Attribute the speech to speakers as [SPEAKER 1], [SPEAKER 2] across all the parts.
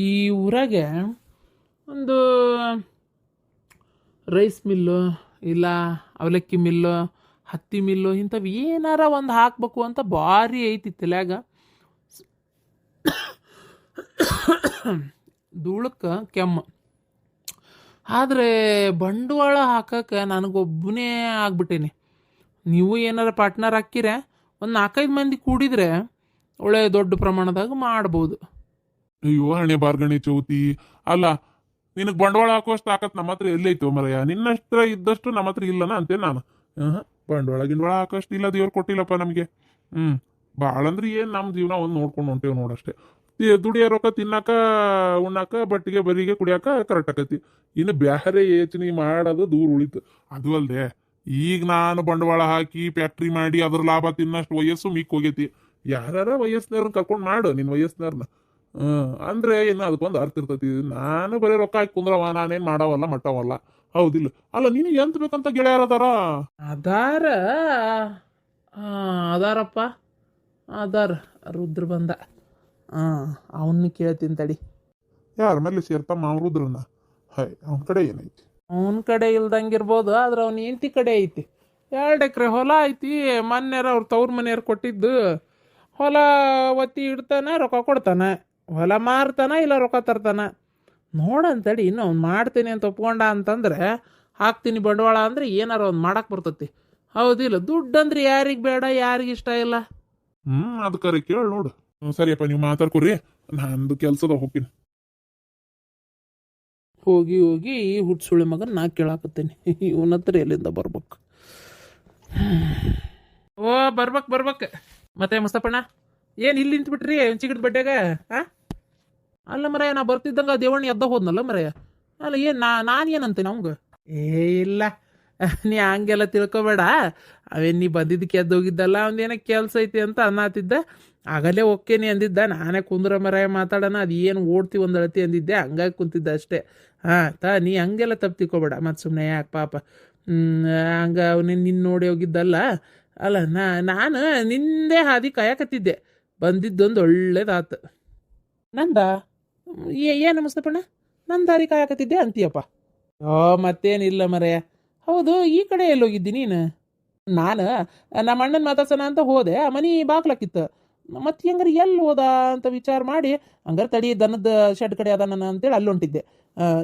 [SPEAKER 1] ಈ ಊರಾಗೆ ಒಂದು ರೈಸ್ ಮಿಲ್ಲು ಇಲ್ಲ ಅವಲಕ್ಕಿ ಮಿಲ್ಲು ಹತ್ತಿ ಮಿಲ್ಲು ಇಂಥವು ಏನಾರ ಒಂದು ಹಾಕ್ಬೇಕು ಅಂತ ಭಾರಿ ಐತಿ ತಲ್ಯಾಗ. ಧೂಳಕ್ಕೆ ಕೆಮ್ಮ. ಆದರೆ ಬಂಡವಾಳ ಹಾಕಕ್ಕೆ ನನಗೊಬ್ಬನೇ ಆಗ್ಬಿಟ್ಟೇನಿ. ನೀವು ಏನಾರ ಪಾರ್ಟ್ನರ್ ಹಾಕಿರೆ ಒಂದು 4-5 ಮಂದಿ ಕೂಡಿದ್ರೆ ಒಳ್ಳೆ ದೊಡ್ಡ ಪ್ರಮಾಣದಾಗ ಮಾಡ್ಬೋದು.
[SPEAKER 2] ಅಯ್ಯೋ ಹಣೆ ಬಾರ್ಗಣಿ ಚೌತಿ ಅಲ್ಲ, ನಿನಗೆ ಬಂಡವಾಳ ಹಾಕುವಷ್ಟು ತಾಕತ್ ನಮ್ಮ ಹತ್ರ ಎಲ್ಲೈತೋ ಮರಯ್ಯ. ನಿನ್ನತ್ರ ಇದ್ದಷ್ಟು ನಮ್ಮ ಹತ್ರ ಇಲ್ಲನ ಅಂತೇನೆ ನಾನು. ಬಂಡವಾಳ ಗಿಂಡವಾಳ ಹಾಕೋಷ್ಟು ಇಲ್ಲ, ದೇವ್ರು ಕೊಟ್ಟಿಲ್ಲಪ್ಪ ನಮಗೆ. ಭಾಳ ಅಂದ್ರೆ ಏನು, ನಮ್ಮ ಜೀವನ ಒಂದು ನೋಡ್ಕೊಂಡು ಹೊಂಟೇವು ನೋಡಷ್ಟೇ. ದುಡಿಯೋ ರೊಕ್ಕ ತಿನ್ನಾಕ ಉಣ್ಣಾಕ ಬಟ್ಟಿಗೆ ಬರಿಗೆ ಕುಡಿಯಾಕ ಕರೆಕ್ಟ್ ಆಕತಿ. ಇನ್ನು ಬ್ಯಾರೆ ಯೋಚನೆ ಮಾಡೋದು ದೂರ ಉಳಿತು. ಅದು ಅಲ್ಲದೆ ಈಗ ನಾನು ಬಂಡವಾಳ ಹಾಕಿ ಫ್ಯಾಕ್ಟ್ರಿ ಮಾಡಿ ಅದ್ರ ಲಾಭ ತಿನ್ನಷ್ಟು ವಯಸ್ಸು ಮಿಕ್ ಹೋಗೈತಿ. ಯಾರ ವಯಸ್ಸಿನವ್ರನ್ನ ಕರ್ಕೊಂಡು ಮಾಡು, ನಿನ್ನ ವಯಸ್ಸಿನವ್ರನ್ನ. ಅಂದ್ರೆ ಏನು ಅದಕ್ಕೊಂದು ಅರ್ಥ ಇರ್ತೈತಿ. ನಾನು ಬರೀ ರೊಕ್ಕ ಹಾಕಿ ಕುಂದ್ರವ, ನಾನೇನು ಮಾಡವಲ್ಲ ಮಟ್ಟವಲ್ಲ. ಹೌದಿಲ್ಲ? ಅಲ್ಲ ನಿನಗೆ ಎಂತ ಬೇಕಂತ ಗೆಳೆಯರ
[SPEAKER 1] ಅದಾರ ಅದಾರಪ್ಪ, ಅದಾರ. ರುದ್ರ ಬಂದ. ಅವನ್ನ ಕೇಳ್ತೀನಿ ತಡಿ.
[SPEAKER 2] ಯಾರ ಮೇಲೆ ಸೇರ್ತಮ್ಮ ರುದ್ರನ್ನ? ಅವನ ಕಡೆ ಏನೈತಿ?
[SPEAKER 1] ಅವನ ಕಡೆ ಇಲ್ದಂಗಿರ್ಬೋದು, ಆದ್ರೆ ಅವ್ನ ಹೆಂಡತಿ ಕಡೆ ಐತಿ. 2 ಎಕರೆ ಹೊಲ ಐತಿ. ಮೊನ್ನೆರ ಅವ್ರ ತವ್ರ ಮನೆಯವ್ರು ಕೊಟ್ಟಿದ್ದು ಹೊಲ ಒತ್ತಿ ಇಡ್ತಾನೆ, ರೊಕ್ಕ ಕೊಡ್ತಾನೆ. ಹೊಲ ಮಾರ್ತಾನ ಇಲ್ಲ ರೊಕ್ಕ ತರ್ತಾನ ನೋಡಂತಡಿ. ಇನ್ನು ಅವ್ನು ಮಾಡ್ತೀನಿ ಅಂತ ಒಪ್ಕೊಂಡ ಅಂತಂದ್ರೆ ಹಾಕ್ತೀನಿ ಬಂಡವಾಳ ಅಂದ್ರೆ ಏನಾರ ಒಂದು ಮಾಡಕ್ಕೆ ಬರ್ತತಿ. ಹೌದಿಲ್ಲ? ದುಡ್ಡು ಅಂದ್ರೆ ಯಾರಿಗೆ ಬೇಡ, ಯಾರಿಗೆ ಇಷ್ಟ ಇಲ್ಲ.
[SPEAKER 2] ಅದಕ್ಕೆ ಕೇಳಿ ನೋಡು. ಸರಿಯಪ್ಪ, ನೀವು ಮಾತಾಡ್ಕೊರಿ, ನಂದು ಕೆಲ್ಸದ ಹೋಗ್ತೀನಿ.
[SPEAKER 1] ಹೋಗಿ ಹೋಗಿ ಹುಟ್ಸುಳಿ ಮಗನ ನಾ ಕೇಳಾಕತ್ತೇನೆ. ಇವನ ಹತ್ರ ಎಲ್ಲಿಂದ ಬರ್ಬೇಕು? ಓ ಬರ್ಬೇಕು. ಮತ್ತೆ ಮುಸ್ತಪಣ್ಣ ಏನು ಇಲ್ಲಿ ನಿಂತ್ಬಿಟ್ರಿ ಚಿಗಡ್ ಬಡ್ಡ್ಯಾಗ? ಅಲ್ಲ ಮರಯ್ಯ, ನಾ ಬರ್ತಿದ್ದಂಗ ದೇವಣ್ಣ ಎದ್ದ ಹೋದ್ನಲ್ಲ ಮರಯ್ಯ. ಅಲ್ಲ ಏನು ನಾನು ಏನಂತೇನೆ ಅವಂಗ? ಇಲ್ಲ, ನೀ ಹಂಗೆಲ್ಲ ತಿಳ್ಕೊಬೇಡ. ನೀ ಬಂದಿದ್ದಕ್ಕೆ ಎದ್ದೋಗಿದ್ದಲ್ಲ, ಒಂದೇನೋ ಕೆಲಸ ಐತಿ ಅಂತ ಅನ್ನತ್ತಿದ್ದ. ಆಗಲೇ ಓಕೆನಿ ಅಂದಿದ್ದ. ನಾನೇ ಕುಂದ್ರ ಮರಯ್ಯ ಮಾತಾಡೋಣ, ಅದು ಏನು ಓಡ್ತಿ ಒಂದು ಅಳತಿ ಅಂದಿದ್ದೆ, ಹಂಗಾಗಿ ಕುಂತಿದ್ದ ಅಷ್ಟೇ. ನೀ ಹಂಗೆಲ್ಲ ತಪ್ಪು ತಿಳ್ಕೊಬೇಡ. ಮತ್ತು ಸುಮ್ಮನೆ ಯಾಕೆ ಪಾಪ ಹಂಗ ನಿನ್ನ ನೋಡಿ ಹೋಗಿದ್ದಲ್ಲ. ಅಲ್ಲ ನಾನು ನಿಂದೇ ಹಾದಿ ಕಾಯಕತ್ತಿದ್ದೆ. ಬಂದಿದ್ದೊಂದು ಒಳ್ಳೇದಾತು. ನಂದ ಏನು ಮುಸ್ತಪಣ್ಣ, ನನ್ನ ದಾರಿ ಕಾಯಕತ್ತಿದ್ದೆ ಅಂತೀಯಪ್ಪ? ಮತ್ತೇನಿಲ್ಲ ಮರಯ್ಯ. ಹೌದು, ಈ ಕಡೆ ಎಲ್ಲೋಗಿದ್ದಿ ನೀನು? ನಾನು ನಮ್ಮ ಅಣ್ಣನ ಮಾತಾಡ್ಸೋಣ ಅಂತ ಹೋದೆ. ಮನೆ ಬಾಗ್ಲಾಕಿತ್ತು. ಮತ್ತೆ ಹೆಂಗಾರೆ ಎಲ್ಲಿ ಹೋದ ಅಂತ ವಿಚಾರ ಮಾಡಿ, ಹಂಗಾರೆ ತಡಿ ದನದ ಶೆಡ್ ಕಡೆ ಅದ ನಾನು ಅಂತೇಳಿ ಅಲ್ಲಿ ಹೊಂಟಿದ್ದೆ.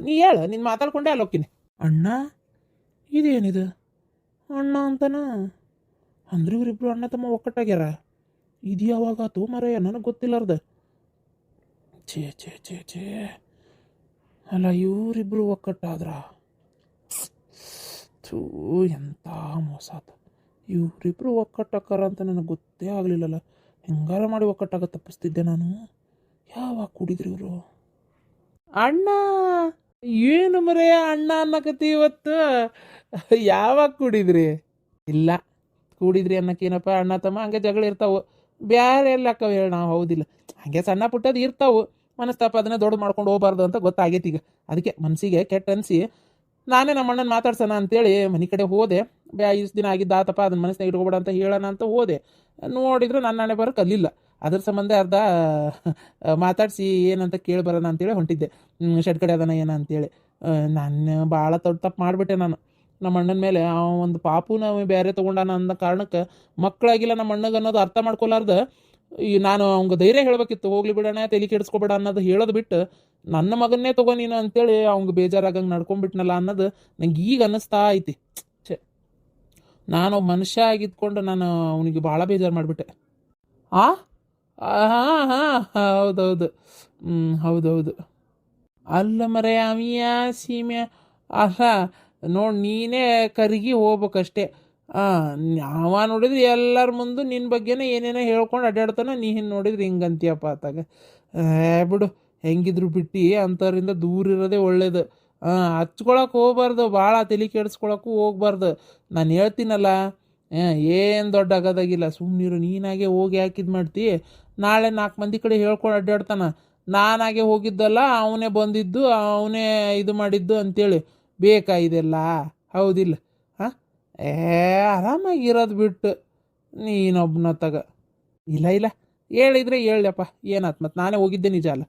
[SPEAKER 1] ನೀ ಹೇಳು, ನೀನು ಮಾತಾಡ್ಕೊಂಡೆ ಅಲ್ಲಿ ಹೋಗ್ತೀನಿ. ಅಣ್ಣ? ಇದೇನಿದು ಅಣ್ಣ ಅಂತನ? ಅಂದ್ರೆ ಇವರಿಬ್ರು ಅಣ್ಣ ತಮ್ಮ ಒಕ್ಕಟ್ಟಾಗ್ಯಾರ. ಇದು ಯಾವಾಗಾತು ಮರಯ್ಯ, ನನಗೆ ಗೊತ್ತಿಲ್ಲಾರ್ದ. ಛೇ ಅಲ್ಲ, ಇವರಿಬ್ರು ಒಕ್ಕಟ್ಟಾದ್ರ ಥೂ, ಎಂಥ ಮೋಸಾತ. ಇವರಿಬ್ರು ಒಕ್ಕಟ್ಟಾಕಾರ ಅಂತ ನನಗೆ ಗೊತ್ತೇ ಆಗಲಿಲ್ಲಲ್ಲ. ಹೆಂಗಾರ ಮಾಡಿ ಒಕ್ಕಟ್ಟಾಗ ತಪ್ಪಿಸ್ತಿದ್ದೆ ನಾನು. ಯಾವಾಗ ಕುಡಿದ್ರಿ ಇವರು? ಅಣ್ಣ? ಏನು ಮರೆಯ ಅಣ್ಣ ಅನ್ನಕತ್ತಿ ಇವತ್ತು? ಯಾವಾಗ ಕುಡಿದ್ರಿ? ಇಲ್ಲ, ಕೂಡಿದ್ರಿ ಅನ್ನಕ್ಕೇನಪ್ಪ, ಅಣ್ಣ ತಮ್ಮ ಹಂಗೆ ಜಗಳ ಇರ್ತಾವೆ. ಬ್ಯಾರೆ ಎಲ್ಲ ಅಕ್ಕವ ಹೇಳಿ ನಾವು. ಹೌದಿಲ್ಲ? ಹಾಗೆ ಸಣ್ಣ ಪುಟ್ಟದ್ದು ಇರ್ತಾವೆ ಮನಸ್ತಾಪ. ಅದನ್ನೇ ದೊಡ್ಡ ಮಾಡ್ಕೊಂಡು ಹೋಗ್ಬಾರ್ದು ಅಂತ ಗೊತ್ತಾಗೈತಿ ಈಗ. ಅದಕ್ಕೆ ಮನಸ್ಸಿಗೆ ಕೆಟ್ಟ ಅನಿಸಿ ನಾನೇ ನಮ್ಮ ಅಣ್ಣನ ಮಾತಾಡ್ಸೋಣ ಅಂತೇಳಿ ಮನೆ ಕಡೆ ಹೋದೆ. ಇಷ್ಟು ದಿನ ಆಗಿದ್ದಾತಪ್ಪ, ಅದನ್ನ ಮನಸ್ಸಿನಾಗ ಇಟ್ಕೊಬೇಡ ಅಂತ ಹೇಳೋಣ ಅಂತ ಹೋದೆ. ನೋಡಿದ್ರೆ ನನ್ನ ಹಣೆ ಬರೋಕೆ ಅಲ್ಲಿಲ್ಲ. ಅದ್ರ ಸಂಬಂಧ ಅರ್ಧ ಮಾತಾಡಿಸಿ ಏನಂತ ಕೇಳಿ ಬರೋಣ ಅಂತೇಳಿ ಹೊಂಟಿದ್ದೆ. ಶೆಡ್ ಕಡೆ ಅದನ್ನ ಏನ ಅಂತೇಳಿ. ನಾನು ಭಾಳ ತಪ್ಪು ಮಾಡಿಬಿಟ್ಟೆ ನಾನು. ನಮ್ಮ ಅಣ್ಣನ ಮೇಲೆ ಒಂದು ಪಾಪುನ ಬೇರೆ ತೊಗೊಂಡಾನ ಅನ್ನೋ ಕಾರಣಕ್ಕೆ ಮಕ್ಕಳಾಗಿಲ್ಲ ನಮ್ಮ ಅಣ್ಣಗೆ ಅನ್ನೋದು ಅರ್ಥ ಮಾಡ್ಕೊಲಾರ್ದ ನಾನು ಅವ್ಗೆ ಧೈರ್ಯ ಹೇಳಬೇಕಿತ್ತು. ಹೋಗ್ಲಿ ಬಿಡೋಣ, ತಲೆ ಕೆಡಿಸ್ಕೊಬೇಡ ಅನ್ನೋದು ಹೇಳೋದು ಬಿಟ್ಟು ನನ್ನ ಮಗನ್ನೇ ತಗೋ ನೀನು ಅಂತೇಳಿ ಅವ್ಗೆ ಬೇಜಾರಾಗಂಗೆ ನಡ್ಕೊಂಡ್ಬಿಟ್ನಲ್ಲ ಅನ್ನೋದು ನಂಗೆ ಈಗ ಅನ್ನಿಸ್ತಾ ಐತಿ. ನಾನು ಮನುಷ್ಯ ಆಗಿದ್ಕೊಂಡು ನಾನು ಅವನಿಗೆ ಭಾಳ ಬೇಜಾರು ಮಾಡಿಬಿಟ್ಟೆ. ಹಾಂ ಹೌದೌದು. ಹೌದೌದು. ಅಲ್ಲ ಮರೆ ಅಮಿಯ ಸೀಮೆ ಅಲ್ಲ ನೋಡಿ, ನೀನೇ ಕರಗಿ ಹೋಗ್ಬೇಕಷ್ಟೇ. ಯಾವ ನೋಡಿದ್ರೆ ಎಲ್ಲರ ಮುಂದೆ ನಿನ್ನ ಬಗ್ಗೆನೇ ಏನೇನೋ ಹೇಳ್ಕೊಂಡು ಅಡ್ಡಾಡ್ತಾನೆ. ನೀ ನೋಡಿದ್ರೆ ಹಿಂಗಂತೀಯಪ್ಪ ಆತಾಗ. ಬಿಡು, ಹೆಂಗಿದ್ರು ಬಿಟ್ಟು ಅಂಥವ್ರಿಂದ ದೂರ ಇರೋದೇ ಒಳ್ಳೇದು. ಹಚ್ಕೊಳಕ್ಕೆ ಹೋಗ್ಬಾರ್ದು, ಭಾಳ ತಲೆ ಕೆಡಿಸ್ಕೊಳಕ್ಕೂ ಹೋಗ್ಬಾರ್ದು. ನಾನು ಹೇಳ್ತೀನಲ್ಲ, ಏನು ದೊಡ್ಡ ಆಗೋದಾಗಿಲ್ಲ. ಸುಮ್ಮನಿರು. ನೀನಾಗೆ ಹೋಗಿ ಯಾಕಿದು ಮಾಡ್ತಿ? ನಾಳೆ 4 ಮಂದಿ ಕಡೆ ಹೇಳ್ಕೊಂಡು ಅಡ್ಡಾಡ್ತಾನೆ. ನಾನಾಗೆ ಹೋಗಿದ್ದಲ್ಲ, ಅವನೇ ಬಂದಿದ್ದು, ಅವನೇ ಇದು ಮಾಡಿದ್ದು ಅಂತೇಳಿ ಬೇಕಾ ಇದೆಲ್ಲ? ಹೌದಿಲ್ಲ? ಆರಾಮಾಗಿರೋದು ಬಿಟ್ಟು ನೀನೊಬ್ಬನ ತಗ. ಇಲ್ಲ ಹೇಳಿದ್ರೆ ಹೇಳಪ್ಪ, ಏನಾತ್? ಮತ್ತು ನಾನೇ ಹೋಗಿದ್ದೆ ನಿಜ ಅಲ್ಲ.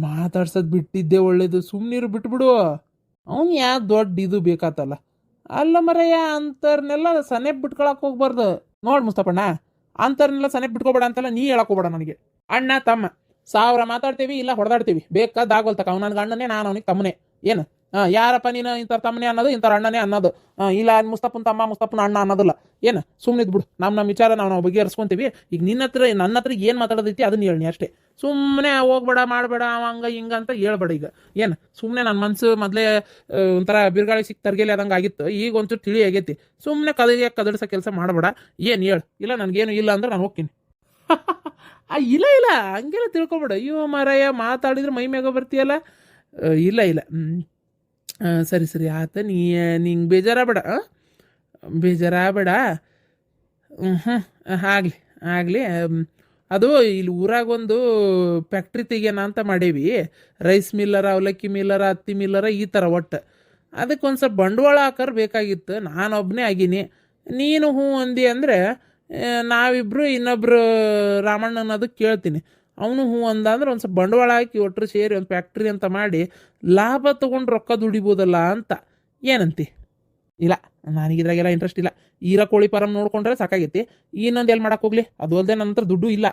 [SPEAKER 1] ಮಾತಾಡ್ಸೋದು ಬಿಟ್ಟಿದ್ದೆ ಒಳ್ಳೇದು. ಸುಮ್ಮನಿರು, ಬಿಟ್ಬಿಡು. ಅವ್ನು ಯಾ ದೊಡ್ಡ ಇದು ಬೇಕಾತಲ್ಲ. ಅಲ್ಲ ಮರಯ್ಯ, ಅಂಥವ್ರನ್ನೆಲ್ಲ ಸನೆಪ್ ಬಿಟ್ಕೊಳಕ್ಕೆ ಹೋಗ್ಬಾರ್ದು. ನೋಡಿ ಮುಸ್ತಪಣ್ಣ, ಅಂಥವ್ರನ್ನೆಲ್ಲ ಸನೆಪ್ ಬಿಟ್ಕೋಬೇಡ ಅಂತಲ್ಲ ನೀ ಹೇಳಕ್ ಹೋಗ್ಬೇಡ ನನಗೆ. ಅಣ್ಣ ತಮ್ಮ 1000 ಮಾತಾಡ್ತೀವಿ, ಇಲ್ಲ ಹೊಡೆದಾಡ್ತೀವಿ, ಬೇಕಾದಾಗೋಲ್ತಕ. ಅವ್ನು ನನಗೆ ಅಣ್ಣನೇ, ನಾನು ಅವನಿಗೆ ತಮ್ಮನೇ. ಏನು ಯಾರಪ್ಪ ನೀನು ಇಂಥವ್ರ ತಮ್ಮನೇ ಅನ್ನೋದು, ಇಂಥವ್ರ ಅಣ್ಣನೇ ಅನ್ನೋದು. ಇಲ್ಲ ಮುಸ್ತಪ್ಪನ ತಮ್ಮ, ಮುಸ್ತಪ್ಪನ ಅಣ್ಣ ಅನ್ನೋದಿಲ್ಲ. ಏನು ಸುಮ್ಮನಿದ್ ಬಿಡು. ನಮ್ಮ ವಿಚಾರ ನಾವು ಬಗೆಹರಿಸ್ಕೊಂತೀವಿ. ಈಗ ನನ್ನ ಹತ್ರ ಏನು ಮಾತಾಡೋದೈತಿ ಅದನ್ನ ಹೇಳಿ ಅಷ್ಟೇ. ಸುಮ್ಮನೆ ಹೋಗ್ಬೇಡ, ಮಾಡಬೇಡ, ಹಂಗ ಹಿಂಗ ಅಂತ ಹೇಳ್ಬೇಡ. ಈಗ ಏನು ಸುಮ್ಮನೆ ನನ್ನ ಮನಸ್ಸು ಮೊದಲೇ ಒಂಥರ ಬಿರುಗಾಳಿ ಸಿಕ್ಕ ತರ್ಗೆಲಿ ಆದಂಗೆ ಆಗಿತ್ತು. ಈಗ ಒಂಚೂರು ತಿಳಿ ಆಗೈತಿ. ಸುಮ್ಮನೆ ಕದಡಿಸೋ ಕೆಲಸ ಮಾಡಬೇಡ. ಏನು ಹೇಳು. ಇಲ್ಲ ನನಗೇನು ಇಲ್ಲ ಅಂದ್ರೆ ನಾನು ಹೋಗ್ತೀನಿ. ಇಲ್ಲ ಇಲ್ಲ, ಹಂಗೆಲ್ಲ ತಿಳ್ಕೊಬೇಡ. ಅಯ್ಯೋ ಮಾರಾಯ, ಮಾತಾಡಿದ್ರೆ ಮೈ ಮ್ಯಾಗ ಬರ್ತೀಯಲ್ಲ. ಇಲ್ಲ ಇಲ್ಲ, ಸರಿ ಸರಿ ಆತ. ನಿಂಗೆ ಬೇಜಾರಾಗಬೇಡ, ಬೇಜಾರಾಗಬೇಡ. ಆಗಲಿ ಆಗಲಿ. ಅದು ಇಲ್ಲಿ ಊರಾಗ ಒಂದು ಫ್ಯಾಕ್ಟ್ರಿ ತೆಗಿಯೋಣ ಅಂತ ಮಾಡೇವಿ. ರೈಸ್ ಮಿಲ್ಲರ, ಅವಲಕ್ಕಿ ಮಿಲ್ಲರ, ಹತ್ತಿ ಮಿಲ್ಲರ, ಈ ಥರ ಒಟ್ಟು. ಅದಕ್ಕೆ ಒಂದು ಸ್ವಲ್ಪ ಬಂಡವಾಳ ಹಾಕರ್ ಬೇಕಾಗಿತ್ತು. ನಾನೊಬ್ಬನೇ ಆಗೀನಿ. ನೀನು ಹ್ಞೂ ಅಂದಿ ಅಂದರೆ ನಾವಿಬ್ಬರು ಇನ್ನೊಬ್ರು ರಾಮಣ್ಣನ ಅದಕ್ಕೆ ಕೇಳ್ತೀನಿ. ಅವನು ಹ್ಞೂ ಅಂದ ಅಂದ್ರೆ ಒಂದು ಸ್ವಲ್ಪ ಬಂಡವಾಳ ಹಾಕಿ ಒಟ್ಟರು ಸೇರಿ ಒಂದು ಫ್ಯಾಕ್ಟ್ರಿ ಅಂತ ಮಾಡಿ ಲಾಭ ತೊಗೊಂಡು ರೊಕ್ಕ ದುಡಿಬೋದಲ್ಲ ಅಂತ. ಏನಂತಿ? ಇಲ್ಲ, ನನಗಿದ್ರಾಗೆಲ್ಲ ಇಂಟ್ರೆಸ್ಟ್ ಇಲ್ಲ. ಈರ ಕೋಳಿ ಫಾರಮ್ ನೋಡ್ಕೊಂಡ್ರೆ ಸಾಕಾಗೈತಿ. ಇನ್ನೊಂದು ಎಲ್ಲಿ ಮಾಡಕ್ಕೆ ಹೋಗ್ಲಿ? ಅದು ಅಲ್ಲದೆ ನನ್ನ ಹತ್ರ ದುಡ್ಡು ಇಲ್ಲ.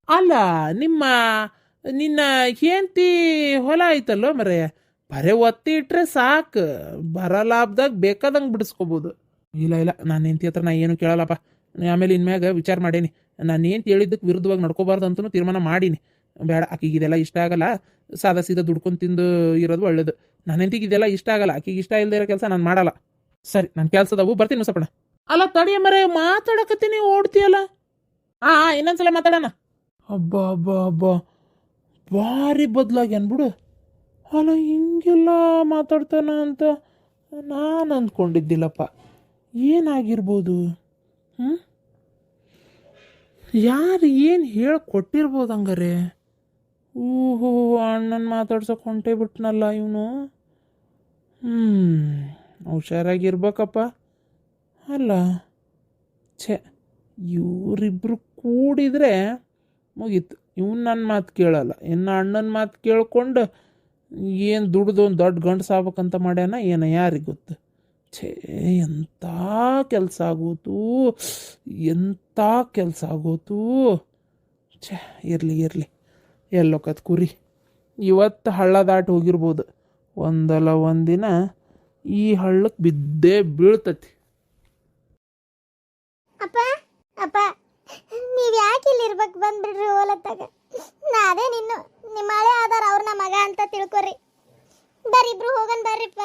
[SPEAKER 1] ಅಲ್ಲ, ನಿನ್ನ ಹೆಂಡ್ತಿ ಹೊಲ ಐತಲ್ಲೋ ಮರೆ, ಬರೇ ಒತ್ತಿ ಇಟ್ರೆ ಸಾಕು, ಬರ ಲಾಭದಾಗ ಬೇಕಾದಂಗೆ ಬಿಡಿಸ್ಕೋಬೋದು. ಇಲ್ಲ ಇಲ್ಲ, ನಾನು ಹೆಂಡ್ತಿ ಹತ್ರ ನಾ ಏನು ಕೇಳಲ್ಲಪ್ಪ. ಆಮೇಲೆ ಇನ್ಮ್ಯಾಗ ವಿಚಾರ ಮಾಡೀನಿ. ನಾನು ಏನು ಹೇಳಿದ್ದಕ್ಕೆ ವಿರುದ್ಧವಾಗಿ ನಡ್ಕೋಬಾರ್ದು ಅಂತಲೂ ತೀರ್ಮಾನ ಮಾಡೀನಿ. ಬೇಡ, ಆಕಿಗೆ ಇದೆಲ್ಲ ಇಷ್ಟ ಆಗಲ್ಲ. ಸಾದಾ ಸೀದಾ ದುಡ್ಕೊಂಡು ತಿಂದು ಇರೋದು ಒಳ್ಳೇದು. ನನ್ನ ಹೆಂಡ್ತಿಗೆ ಇದೆಲ್ಲ ಇಷ್ಟ ಆಗಲ್ಲ. ಆಕಿಗೆ ಇಷ್ಟ ಇಲ್ಲದೆ ಇರೋ ಕೆಲಸ ನಾನು ಮಾಡಲ್ಲ. ಸರಿ, ನನ್ನ ಕೆಲಸದವು, ಬರ್ತೀನಿ ಮುಸಪಣ. ಅಲ್ಲ ತಡಿಯ ಮರೆ, ಮಾತಾಡಕತ್ತೀನಿ, ಓಡ್ತೀಯಲ್ಲ. ಇನ್ನೊಂದ್ಸಲ ಮಾತಾಡೋಣ. ಹಬ್ಬ ಹಬ್ಬ ಹಬ್ಬ, ಭಾರಿ ಬದಲಾಗ್ಯಾನ ಬಿಡು. ಅಲ್ಲ, ಹಿಂಗೆಲ್ಲ ಮಾತಾಡ್ತಾನ ಅಂತ ನಾನು ಅಂದ್ಕೊಂಡಿದ್ದಿಲ್ಲಪ್ಪ. ಏನಾಗಿರ್ಬೋದು? ಯಾರು ಏನು ಹೇಳ್ಕೊಟ್ಟಿರ್ಬೋದು ಹಂಗಾರೆ? ಊಹೋ, ಅಣ್ಣನ ಮಾತಾಡ್ಸೋಕೆ ಹೊಂಟೇ ಬಿಟ್ನಲ್ಲ ಇವನು. ಹುಷಾರಾಗಿರ್ಬೇಕಪ್ಪ. ಅಲ್ಲ, ಛೇ, ಇವರಿಬ್ರು ಕೂಡಿದ್ರೆ ಮುಗೀತು. ಇವನು ನನ್ನ ಮಾತು ಕೇಳಲ್ಲ, ಇನ್ನು ಅಣ್ಣನ ಮಾತು ಕೇಳ್ಕೊಂಡು ಏನು ದುಡ್ದು ಒಂದು ದೊಡ್ಡ ಗಂಡಸು ಆಗ್ಬೇಕಂತ ಮಾಡ್ಯಾನ ಏನೋ, ಯಾರಿಗೆ ಗೊತ್ತು. ಛೇ, ಎಂಥ ಕೆಲಸ ಆಗೋತು, ಎಂಥ ಕೆಲಸ ಆಗೋತು. ಛೇ, ಇರಲಿ ಇರಲಿ, ಎಲ್ಲೋಕತ್ ಕುರಿ. ಇವತ್ತು ಹಳ್ಳ ದಾಟಿ ಹೋಗಿರ್ಬೋದು. ಒಂದಲ್ಲ ಒಂದಿನ ಈ ಹಳ್ಳಕ್ಕೆ ಬಿದ್ದೇ ಬೀಳ್ತತಿ.
[SPEAKER 3] ಅಪ್ಪ ಅಪ್ಪ, ನೀವು ಯಾಕೆ ಇಲ್ಲಿ ಇರ್ಬೇಕು? ಬಂದ್ಬಿಡ್ರಿ ಓಲತ್ತಾಗ. ನಾ ಅದೇ ನಿಮ್ಮ ಹಳೆ ಆಧಾರ ಅವ್ರನ್ನ ಮಗ ಅಂತ ತಿಳ್ಕೊರಿ. ಬರ್ರಿ ಇಬ್ರು ಹೋಗನ್ ಬರ್ರಿಪ್ಪ.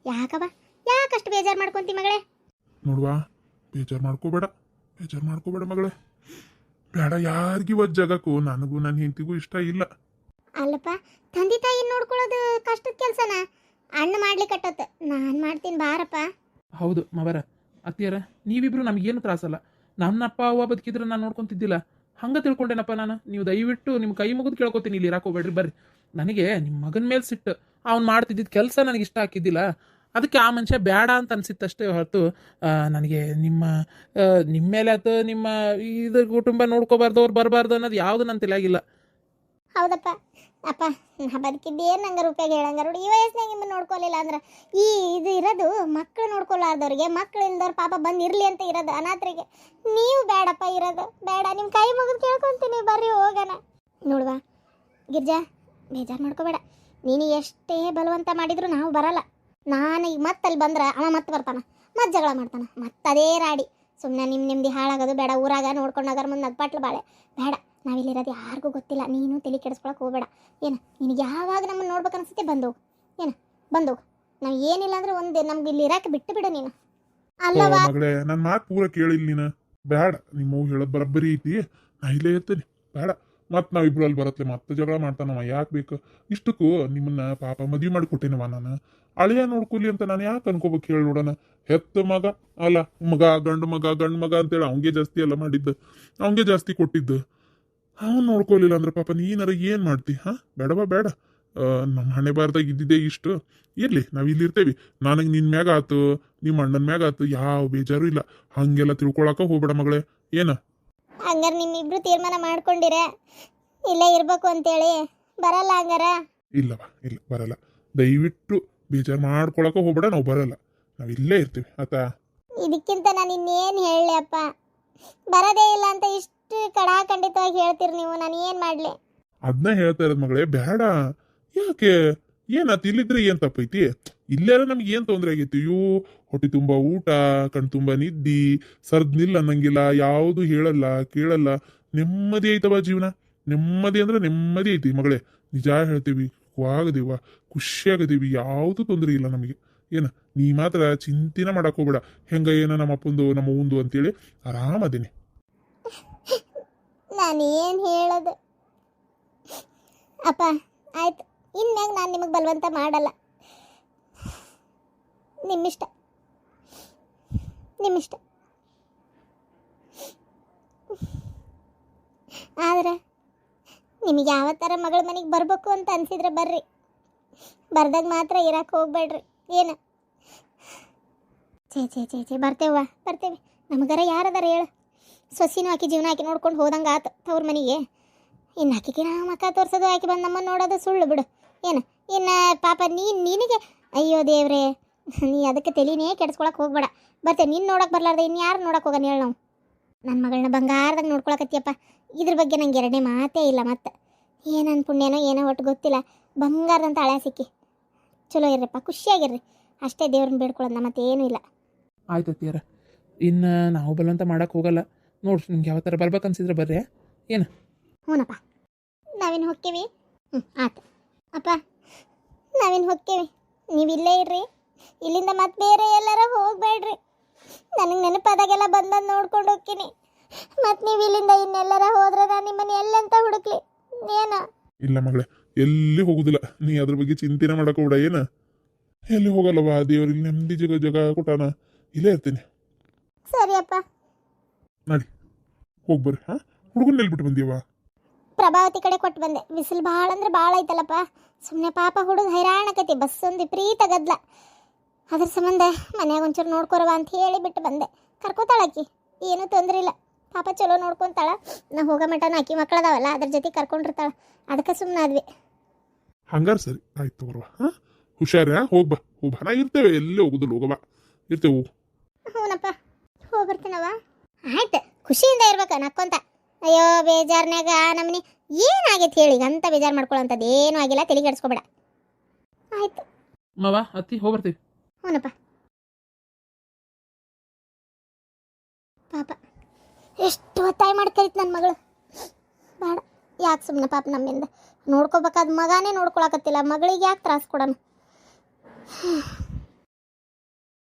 [SPEAKER 3] ಯಾಕವ, ಯಾಕಷ್ಟು ಬೇಜಾರು ಮಾಡ್ಕೊಂತಿ ಮಗಳೇ?
[SPEAKER 2] ನೋಡುವ, ಬೇಜಾರು ಮಾಡ್ಕೋಬೇಡ ಮಗಳೇ. ಬೇಡ, ಯಾರಿಗೂ ಜಗಕ್ಕೂ ನನಗೂ ನನ್ನ ಹೆಂಡತಿಗೂ ಇಷ್ಟ ಇಲ್ಲ.
[SPEAKER 3] ಅಲ್ಲಪ್ಪ, ತಂದೆ ತಾಯಿ ನೋಡ್ಕೊಳ್ಳೋದು ಕಷ್ಟದ ಕೆಲಸನ ಅಣ್ಣ ಮಾಡ್ಲಿಕ್ಕಟ್ಟತ್ತ. ನಾನು ಮಾಡ್ತೀನಿ, ಬಾರಪ್ಪ.
[SPEAKER 1] ಹೌದು ಮವರ, ಅತ್ತಿಯರ, ನೀವಿಬ್ರು ನಮಗೇನು ತ್ರಾಸಲ್ಲ. ನನ್ನಪ್ಪ ಅವ್ವ ಬದುಕಿದ್ರೆ ನಾನು ನೋಡ್ಕೊತಿದ್ದಿಲ್ಲ. ಹಂಗೆ ತಿಳ್ಕೊಂಡೇನಪ್ಪ ನಾನು. ನೀವು ದಯವಿಟ್ಟು ನಿಮ್ಮ ಕೈ ಮುಗಿದು ಕೇಳ್ಕೊತೀನಿ, ಇಲ್ಲಿ ಇರಾಕೋಬೇಡ್ರಿ, ಬರ್ರಿ. ನನಗೆ ನಿಮ್ಮ ಮಗನ ಮೇಲೆ ಸಿಟ್ಟು. ಅವ್ನು ಮಾಡ್ತಿದ್ದಿದ್ದು ಕೆಲಸ ನನಗೆ ಇಷ್ಟ ಹಾಕಿದ್ದಿಲ್ಲ. ಅದಕ್ಕೆ ಆ ಮನುಷ್ಯ ಬೇಡ ಅಂತ ಅನಿಸಿತ್ತಷ್ಟೇ ಹೊರತು ನನಗೆ ನಿಮ್ಮ ಮೇಲೆ ಆಯ್ತು, ನಿಮ್ಮ ಇದು ಕುಟುಂಬ ನೋಡ್ಕೋಬಾರ್ದು, ಅವ್ರು ಬರಬಾರ್ದು ಅನ್ನೋದು ಯಾವುದು ನನ್ನ ತಲೆಯಾಗಿಲ್ಲ.
[SPEAKER 3] ಹೌದಪ್ಪ ಅಪ್ಪ, ನಾ ಬದುಕಿದ್ದೇನು ನಂಗೆ ಉಪಯೋಗ ಹೇಳಂಗಾರ. ಈ ವಯಸ್ಸಿನಾಗ ನಿಮ್ಮನ್ನು ನೋಡ್ಕೊಲಿಲ್ಲ ಅಂದ್ರೆ ಇದು ಇರೋದು ಮಕ್ಕಳು ನೋಡ್ಕೊಲಾರ್ದವ್ರಿಗೆ, ಮಕ್ಕಳು ಇಲ್ದವ್ರು ಪಾಪ ಬಂದು ಇರಲಿ ಅಂತ ಇರೋದು ಅನಾಥರಿಗೆ. ನೀವು ಬೇಡಪ್ಪ ಇರೋದು, ಬೇಡ. ನಿಮ್ಮ ಕೈ ಮುಗಿದು ಕೇಳ್ಕೊತೀನಿ, ಬರ್ರಿ ಹೋಗೋಣ. ನೋಡುವ ಗಿರ್ಜಾ, ಬೇಜಾರು ಮಾಡ್ಕೋಬೇಡ. ನೀನು ಎಷ್ಟೇ ಬಲವಂತ ಮಾಡಿದ್ರು ನಾವು ಬರಲ್ಲ. ನಾನು ಈಗ ಮತ್ತೆ ಅಲ್ಲಿ ಬಂದ್ರೆ ಅವ ಮತ್ತೆ ಬರ್ತಾನೆ, ಮತ್ತೆ ಜಗಳ ಮಾಡ್ತಾನೆ, ಮತ್ತೆ ಅದೇ ರಾಡಿ. ಸುಮ್ಮನೆ ನೆಮ್ಮದಿ ಹಾಳಾಗೋದು ಬೇಡ. ಊರಾಗ ನೋಡ್ಕೊಂಡಾಗ ಮುಂದೆ ನಗ್ಪಾಟ್ಲು ಬಾಳೆ ಬೇಡ. ನಾವಿಲ್ಲಿರೋದು ಯಾರಿಗೂ ಗೊತ್ತಿಲ್ಲ. ನೀನು ತಲೆ ಕೆಡಿಸ್ಕೊಳಕ್ಕೆ ಹೋಗಬೇಡ. ಏನು, ನಿನಗೆ ಯಾವಾಗ ನಮ್ಮನ್ನು ನೋಡ್ಬೇಕು ಅನಿಸುತ್ತೆ ಬಂದೋಗು. ಏನು, ಬಂದೋಗು. ನಾವು ಏನಿಲ್ಲ ಅಂದ್ರೆ ಒಂದು ನಮ್ಗೆ ಇಲ್ಲಿ ಇರಾಕೆ ಬಿಟ್ಟು ಬಿಡು ನೀನು. ಅಲ್ಲವಾ
[SPEAKER 2] ಮಗಳೇ, ನನ್ನ ಮಾತು ಪೂರ ಕೇಳಿಲ್ಲ ನೀನು. ಬೇಡ, ನಿಮ್ಮ ಹೇಳೋದು ಬರಬ್ಬರಿ ಐತಿ. ನಾ ಇಲ್ಲೇ ಇರ್ತೀನಿ. ಬೇಡ, ಮತ್ತೆ ನಾವಿಬ್ರು ಅಲ್ಲಿ ಬರತ್ಲೆ ಮತ್ತೆ ಜಗಳ ಮಾಡ್ತಾನವ. ಯಾಕೆ ಬೇಕು ಇಷ್ಟಕ್ಕೂ? ನಿಮ್ಮನ್ನ ಪಾಪ ಮದುವೆ ಮಾಡಿ ಕೊಟ್ಟೇನವ ನಾನು. ಅಳಿಯ ನೋಡ್ಕೊಲಿ ಅಂತ ನಾನು ಯಾಕೆ ಅನ್ಕೋಬೇಕು ಹೇಳಿ ನೋಡೋಣ. ಹೆತ್ತ ಮಗ ಅಲ್ಲ, ಗಂಡು ಮಗ ಅಂತೇಳಿ ಅವಂಗೆ ಜಾಸ್ತಿ ಎಲ್ಲ ಮಾಡಿದ್ದು, ಅವಂಗೆ ಜಾಸ್ತಿ ಕೊಟ್ಟಿದ್ದು. ಅವ್ನು ನೋಡ್ಕೊಲಿಲ್ಲ ಅಂದ್ರೆ ಪಾಪ ನೀನಾರ ಏನು ಮಾಡ್ತಿ? ಬೇಡವಾ ಬೇಡ. ನಮ್ಮ ಹಣೆ ಬಾರ್ದಾಗ ಇದ್ದಿದ್ದೇ ಇಷ್ಟು. ಇರ್ಲಿ, ನಾವು ಇಲ್ಲಿರ್ತೇವಿ. ನನಗೆ ನಿನ್ನ ಮ್ಯಾಗ ಆತು, ನಿಮ್ಮ ಅಣ್ಣನ ಮ್ಯಾಗ ಆತು, ಯಾವ ಬೇಜಾರು ಇಲ್ಲ. ಹಂಗೆಲ್ಲ ತಿಳ್ಕೊಳಕ ಹೋಗ್ಬೇಡ ಮಗಳೇ. ಏನ
[SPEAKER 3] ಹಂಗಾರೆ ನಿಮ್ಮಿಬ್ರು ತೀರ್ಮಾನ ಮಾಡ್ಕೊಂಡಿರ ಇಲ್ಲೇ ಇರ್ಬೇಕು ಅಂತೇಳಿ? ಬರಲ್ಲ ಹಂಗಾರ?
[SPEAKER 2] ಇಲ್ಲವ ಇಲ್ಲ ಬರಲ್ಲ. ದಯವಿಟ್ಟು ಬೇಜಾರು ಮಾಡ್ಕೊಳಕ್ಕೆ ಹೋಗ್ಬೇಡ, ನಾವು ಬರಲ್ಲ, ನಾವು ಇಲ್ಲೇ ಇರ್ತೀವಿ ಆತಾ.
[SPEAKER 3] ಇದಕ್ಕಿಂತ ನಾನು ಇನ್ನೇನು ಹೇಳಲಿ ಅಪ್ಪ? ಬರೋದೇ ಇಲ್ಲ ಅಂತ ಇಷ್ಟು ಕಡಾಖಂಡಿತವಾಗಿ ಹೇಳ್ತೀರಿ ನೀವು, ನಾನು ಏನು ಮಾಡಲಿ?
[SPEAKER 2] ಅದನ್ನ ಹೇಳ್ತಾ ಇರೋದು ಮಗಳೇ, ಬೇಡ. ಯಾಕೆ ಏನಾತ? ಇಲ್ಲಿದ್ರೆ ಏನ್ ತಪ್ಪೈತಿ? ಇಲ್ಲಾರ ನಮ್ಗೆ ಏನ್ ತೊಂದರೆ ಆಗೈತಿ? ಅಯ್ಯೋ, ಹೊಟ್ಟೆ ತುಂಬಾ ಊಟ, ಕಣ್ ತುಂಬಾ ನಿದ್ದಿ, ಸರ್ದ್ನಿಲ್ಲ ಅನ್ನಂಗಿಲ್ಲ, ಯಾವುದು ಹೇಳಲ್ಲ ಕೇಳಲ್ಲ, ನೆಮ್ಮದಿ ಐತವ ಜೀವನ. ನೆಮ್ಮದಿ ಅಂದ್ರೆ ನೆಮ್ಮದಿ ಐತಿ ಮಗಳೇ, ನಿಜ ಹೇಳ್ತೀವಿ. ಆಗದೀವ, ಖುಷಿಯಾಗದೀವಿ, ಯಾವುದು ತೊಂದರೆ ಇಲ್ಲ ನಮಗೆ. ಏನ ನೀ ಮಾತ್ರ ಚಿಂತಿನ ಮಾಡಕ್ ಹೋಗ್ಬೇಡ. ಹೆಂಗ ಏನ ನಮ್ಮ ಅಪ್ಪಂದು ನಮ್ಮ ಉಂದು ಅಂತೇಳಿ ಆರಾಮದೀನಿ.
[SPEAKER 3] ನಾನು ಏನು ಹೇಳೋದು ಅಪ್ಪ? ಆಯ್ತು, ಇನ್ಮ್ಯಾಗ ನಾನು ನಿಮಗೆ ಬಲವಂತ ಮಾಡಲ್ಲ. ನಿಮ್ಮಿಷ್ಟ, ನಿಮ್ಮಿಷ್ಟ. ಆದ್ರೆ ನಿಮಗೆ ಯಾವ ಥರ ಮಗಳ ಮನೆಗೆ ಬರಬೇಕು ಅಂತ ಅನ್ಸಿದ್ರೆ ಬರ್ರಿ, ಬರ್ದಾಗ ಮಾತ್ರ ಇರಕ್ಕೆ ಹೋಗ್ಬೇಡ್ರಿ. ಏನು ಛೇ ಬರ್ತೇವ ಬರ್ತೇವೆ. ನಮಗಾರ ಯಾರದಾರ ಹೇಳ? ಸೊಸಿನೂ ಆಕಿ ಜೀವನ ಆಕಿ ನೋಡ್ಕೊಂಡು ಹೋದಂಗೆ ಆತು ತವ್ರ ಮನೆಗೆ. ಇನ್ನು ಆಕಿಗೆ ನಾವು ಮಕ್ಕ ತೋರ್ಸೋದು, ಆಕಿ ಬಂದು ನಮ್ಮನ್ನು ನೋಡೋದು ಸುಳ್ಳು ಬಿಡು. ಏನು ಇನ್ನು ಪಾಪ ನಿನಗೆ ಅಯ್ಯೋ ದೇವ್ರೆ, ನೀ ಅದಕ್ಕೆ ತಲೆನೇ ಕೆಡಿಸ್ಕೊಳಕ್ಕೆ ಹೋಗ್ಬೇಡ. ಬರ್ತೇವೆ, ನೀನು ನೋಡಕ್ಕೆ ಬರ್ಲಾರ್ದೆ ಇನ್ನು ಯಾರು ನೋಡಕ್ಕೆ ಹೋಗೋಣ ಹೇಳಿ? ನಾವು ನನ್ನ ಮಗಳನ್ನ ಬಂಗಾರದಾಗ ನೋಡ್ಕೊಳಕತ್ತಿಯಪ್ಪ. ಇದ್ರ ಬಗ್ಗೆ ನಂಗೆ ಎರಡನೇ ಮಾತೇ ಇಲ್ಲ. ಮತ್ತೆ ಏನನ್ನ ಪುಣ್ಯನೋ ಏನೋ ಒಟ್ಟು ಗೊತ್ತಿಲ್ಲ, ಬಂಗಾರದಂತ ಹಳೆ ಸಿಕ್ಕಿ. ಚಲೋ ಇರ್ರಪ್ಪ, ಖುಷಿಯಾಗಿರ್ರಿ ಅಷ್ಟೇ. ದೇವ್ರನ್ನ ಬೇಡ್ಕೊಳ್ಳೋದು ಮತ್ತೆ ಏನೂ ಇಲ್ಲ.
[SPEAKER 1] ಆಯ್ತು ಅತ್ತಿಯರ, ಇನ್ನು ನಾವು ಬಲವಂತ ಮಾಡಕ್ಕೆ ಹೋಗಲ್ಲ. ನೋಡ್ರಿ, ನಿಮ್ಗೆ ಯಾವ ಥರ ಬರ್ಬೇಕನ್ಸಿದ್ರೆ ಬರ್ರಿ. ಏನು?
[SPEAKER 3] ಹ್ಞೂನಪ್ಪ, ನಾವಿನ್ನು ಹೊಕ್ಕೇವಿ. ಆಯ್ತು ಅಪ್ಪ, ನಾವಿನ್ನು ಹೊಕ್ಕೇವಿ. ನೀವು ಇಲ್ಲೇ ಇರ್ರಿ, ಇಲ್ಲಿಂದ ಮತ್ತೆ ಬೇರೆ ಎಲ್ಲಾರ ಹೋಗ್ಬೇಡ್ರಿ. ನನಗೆ ನೆನಪಾದಾಗೆಲ್ಲ ಬಂದು ನೋಡ್ಕೊಂಡು ಹೋಗ್ತೀನಿ. ಮತ್ತು ನೀವು ಇಲ್ಲಿಂದ ಇನ್ನೆಲ್ಲರ ಹೋದ್ರೆ ನಾನು ನಿಮ್ಮನ್ನು ಎಲ್ಲಂತ ಹುಡುಕ್ಲಿ? ಏನು?
[SPEAKER 2] ಇಲ್ಲ ಮಗಳೇ, ಎಲ್ಲಿ ಹೋಗುದಿಲ್ಲ. ನೀ ಅದ್ರ ಬಗ್ಗೆ ಚಿಂತೆನೆ ಮಾಡಕ್ ಹೋಗ್ಬೇಡ. ಏನ ಎಲ್ಲಿ ಹೋಗಲ್ಲವಾ, ದೇವ್ರ ಇಲ್ಲಿ ನೆಮ್ಮದಿ ಜಾಗ ಕೊಟ್ಟಾನ, ಇಲ್ಲೇ ಇರ್ತೀನಿ.
[SPEAKER 3] ಸರಿಯಪ್ಪ,
[SPEAKER 2] ನಡಿ ಹೋಗ್ಬರ್ರಿ. ಹಾ, ಹುಡುಗನ್ ಎಲ್ಲಿ ಬಿಟ್ಟು ಬಂದೀವ?
[SPEAKER 3] ಪ್ರಭಾವತಿ ಕಡೆ ಕೊಟ್ಟು ಬಂದೆ. ಬಿಸಿಲು ಭಾಳ ಅಂದ್ರೆ ಭಾಳ ಐತಲ್ಲಪ್ಪ. ಸುಮ್ಮನೆ ಪಾಪ ಹುಡುಗ ಹೈರಾಣಕತಿ, ಬಸ್ ಒಂದು ವಿಪರೀತ ಗದ್ಲ. ಅದ್ರ ಸಂಬಂಧ ಮನ್ಯಾಗ ಒಂಚೂರು ನೋಡ್ಕೊರವ ಅಂತ ಹೇಳಿ ಬಿಟ್ಟು ಬಂದೆ. ಕರ್ಕೋತಾಳಾಕಿ, ಏನೂ ತೊಂದರೆ ಇಲ್ಲ. ಪಾಪ ಚಲೋ ನೋಡ್ಕೊತಾಳ. ನಾ ಹೋಗೋ ಮಟನ ಆಕಿ ಮಕ್ಕಳದಾವಲ್ಲ, ಅದ್ರ ಜೊತೆ ಕರ್ಕೊಂಡಿರ್ತಾಳ. ಅದಕ್ಕೆ ಸುಮ್ಮನೆ ಆದ್ವಿ.
[SPEAKER 2] ಹಂಗಾರ ಸರಿ, ಆಯ್ತು ತಗೋರ್ವ. ಹಾ, ಹುಷಾರ, ಹೋಗ್ಬಾ ಹೋಗ್ಬಾ. ನಾ ಇರ್ತೇವೆ, ಎಲ್ಲೇ ಹೋಗುದಿಲ್ಲ, ಹೋಗಬಾ, ಇರ್ತೇವೆ. ಹೋಗು.
[SPEAKER 3] ಹ್ಞೂನಪ್ಪ, ಹೋಗ್ಬರ್ತೀನವ. ಆಯ್ತು, ಖುಷಿಯಿಂದ ಇರ್ಬೇಕ ನಕ್ಕೊಂತ. ಅಯ್ಯೋ ಬೇಜಾರ್ನಾಗ ನಮ್ಮನಿ ಏನಾಗೈತೆ ಹೇಳಿ? ಅಂತ ಬೇಜಾರು ಮಾಡ್ಕೊಳ್ಳೋಂಥದ್ದು ಏನೂ ಆಗಿಲ್ಲ, ತಲೆ ಕೆಡಿಸ್ಕೊಬೇಡ. ಆಯ್ತು
[SPEAKER 1] ಮಾವ, ಅತ್ತಿ ಹೋಗ್ಬರ್ತೀವಿ.
[SPEAKER 3] ಹ್ಞೂನಪ್ಪ. ಪಾಪ ಎಷ್ಟು ಒತ್ತಾಯ ಮಾಡ್ತಾಯಿತ್ತು ನನ್ನ ಮಗಳು. ಬೇಡ, ಯಾಕೆ ಸುಮ್ಮನೆ ಪಾಪ ನಮ್ಮಿಂದ ನೋಡ್ಕೋಬೇಕಾದ ಮಗನೇ ನೋಡ್ಕೊಳಕತ್ತಿಲ್ಲ, ಮಗಳಿಗೆ ಯಾಕೆ ತ್ರಾಸ ಕೊಡೋಣ?